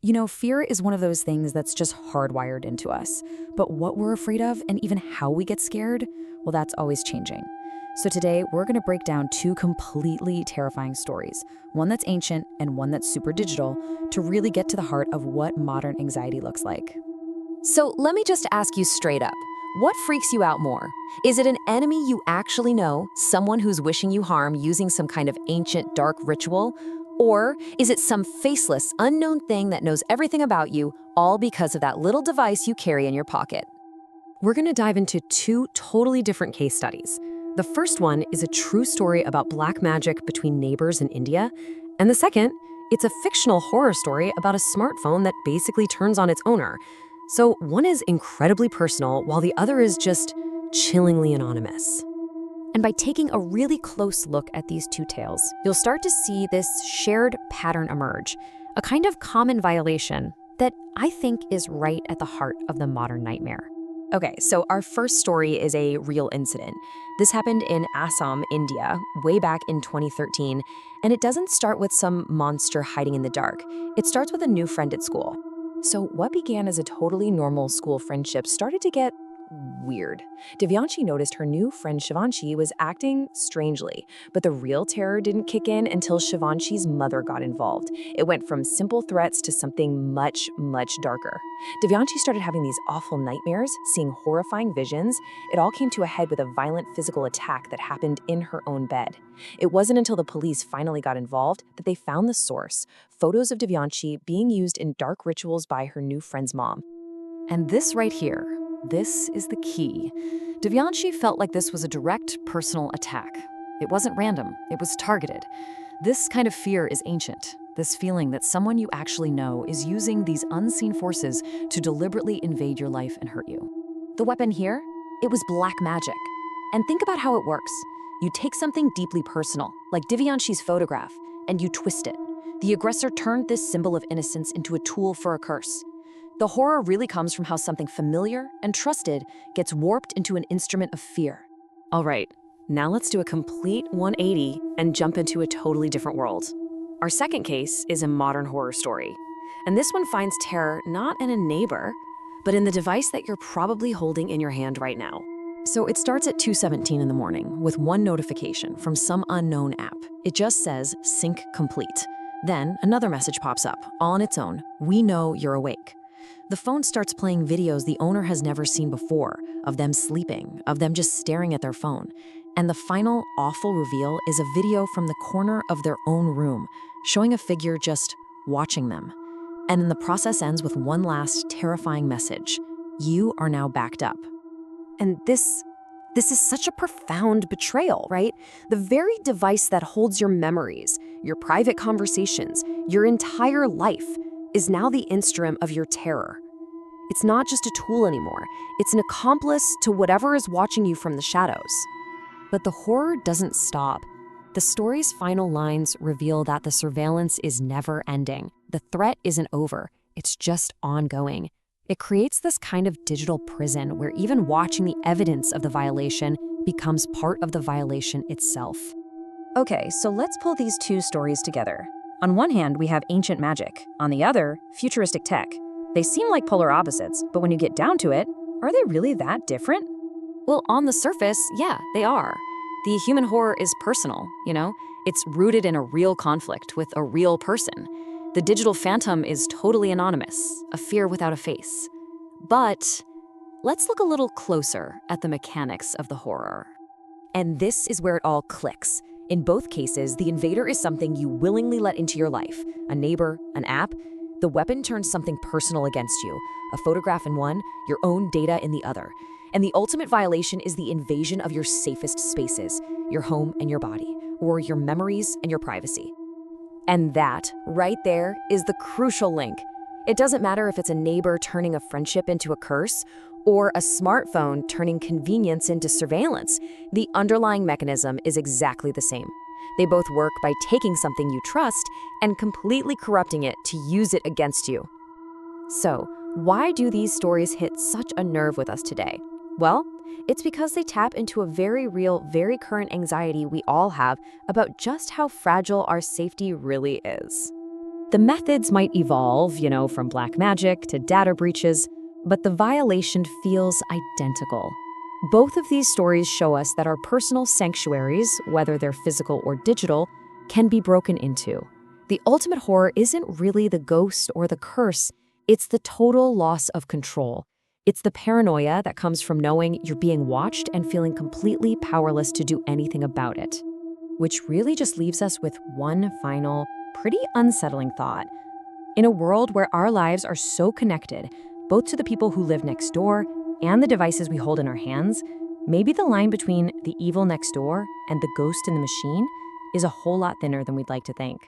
Fear is one of those things that's just hardwired into us. But what we're afraid of and even how we get scared, well, that's always changing. So today, we're going to break down two completely terrifying stories, one that's ancient and one that's super digital, to really get to the heart of what modern anxiety looks like. So let me just ask you straight up. What freaks you out more? Is it an enemy you actually know, someone who's wishing you harm using some kind of ancient dark ritual? Or is it some faceless, unknown thing that knows everything about you, all because of that little device you carry in your pocket? We're going to dive into two totally different case studies. The first one is a true story about black magic between neighbors in India, and the second, it's a fictional horror story about a smartphone that basically turns on its owner. So one is incredibly personal, while the other is just chillingly anonymous. And by taking a really close look at these two tales, you'll start to see this shared pattern emerge, a kind of common violation that I think is right at the heart of the modern nightmare. Okay, so our first story is a real incident. This happened in Assam, India, way back in 2013, and it doesn't start with some monster hiding in the dark. It starts with a new friend at school. So what began as a totally normal school friendship started to get weird. Divyanshi noticed her new friend Shivanshi was acting strangely, but the real terror didn't kick in until Shivanshi's mother got involved. It went from simple threats to something much, much darker. Divyanshi started having these awful nightmares, seeing horrifying visions. It all came to a head with a violent physical attack that happened in her own bed. It wasn't until the police finally got involved that they found the source, photos of Divyanshi being used in dark rituals by her new friend's mom. And this right here, this is the key. Divyanshi felt like this was a direct personal attack. It wasn't random, it was targeted. This kind of fear is ancient. This feeling that someone you actually know is using these unseen forces to deliberately invade your life and hurt you. The weapon here, it was black magic. And think about how it works. You take something deeply personal, like Divyanshi's photograph, and you twist it. The aggressor turned this symbol of innocence into a tool for a curse. The horror really comes from how something familiar and trusted gets warped into an instrument of fear. All right, now let's do a complete 180 and jump into a totally different world. Our second case is a modern horror story. And this one finds terror not in a neighbor, but in the device that you're probably holding in your hand right now. So it starts at 2:17 in the morning with one notification from some unknown app. It just says, sync complete. Then another message pops up, all on its own, we know you're awake. The phone starts playing videos the owner has never seen before, of them sleeping, of them just staring at their phone. And the final awful reveal is a video from the corner of their own room, showing a figure just watching them. And then the process ends with one last terrifying message. You are now backed up. And this is such a profound betrayal, right? The very device that holds your memories, your private conversations, your entire life is now the instrument of your terror. It's not just a tool anymore. It's an accomplice to whatever is watching you from the shadows. But the horror doesn't stop. The story's final lines reveal that the surveillance is never ending. The threat isn't over. It's just ongoing. It creates this kind of digital prison where even watching the evidence of the violation becomes part of the violation itself. Okay, so let's pull these two stories together. On one hand, we have ancient magic. On the other, futuristic tech. They seem like polar opposites, but when you get down to it, are they really that different? Well, on the surface, yeah, they are. The human horror is personal, It's rooted in a real conflict with a real person. The digital phantom is totally anonymous, a fear without a face. But let's look a little closer at the mechanics of the horror. And this is where it all clicks. In both cases, the invader is something you willingly let into your life, a neighbor, an app. The weapon turns something personal against you, a photograph in one, your own data in the other. And the ultimate violation is the invasion of your safest spaces, your home and your body, or your memories and your privacy. And that, right there, is the crucial link. It doesn't matter if it's a neighbor turning a friendship into a curse, or a smartphone turning convenience into surveillance. The underlying mechanism is exactly the same. They both work by taking something you trust and completely corrupting it to use it against you. So, why do these stories hit such a nerve with us today? Well, it's because they tap into a very real, very current anxiety we all have about just how fragile our safety really is. The methods might evolve, from black magic to data breaches, but the violation feels identical. Both of these stories show us that our personal sanctuaries, whether they're physical or digital, can be broken into. The ultimate horror isn't really the ghost or the curse, it's the total loss of control. It's the paranoia that comes from knowing you're being watched and feeling completely powerless to do anything about it. Which really just leaves us with one final, pretty unsettling thought. In a world where our lives are so connected, both to the people who live next door and the devices we hold in our hands, maybe the line between the evil next door and the ghost in the machine is a whole lot thinner than we'd like to think.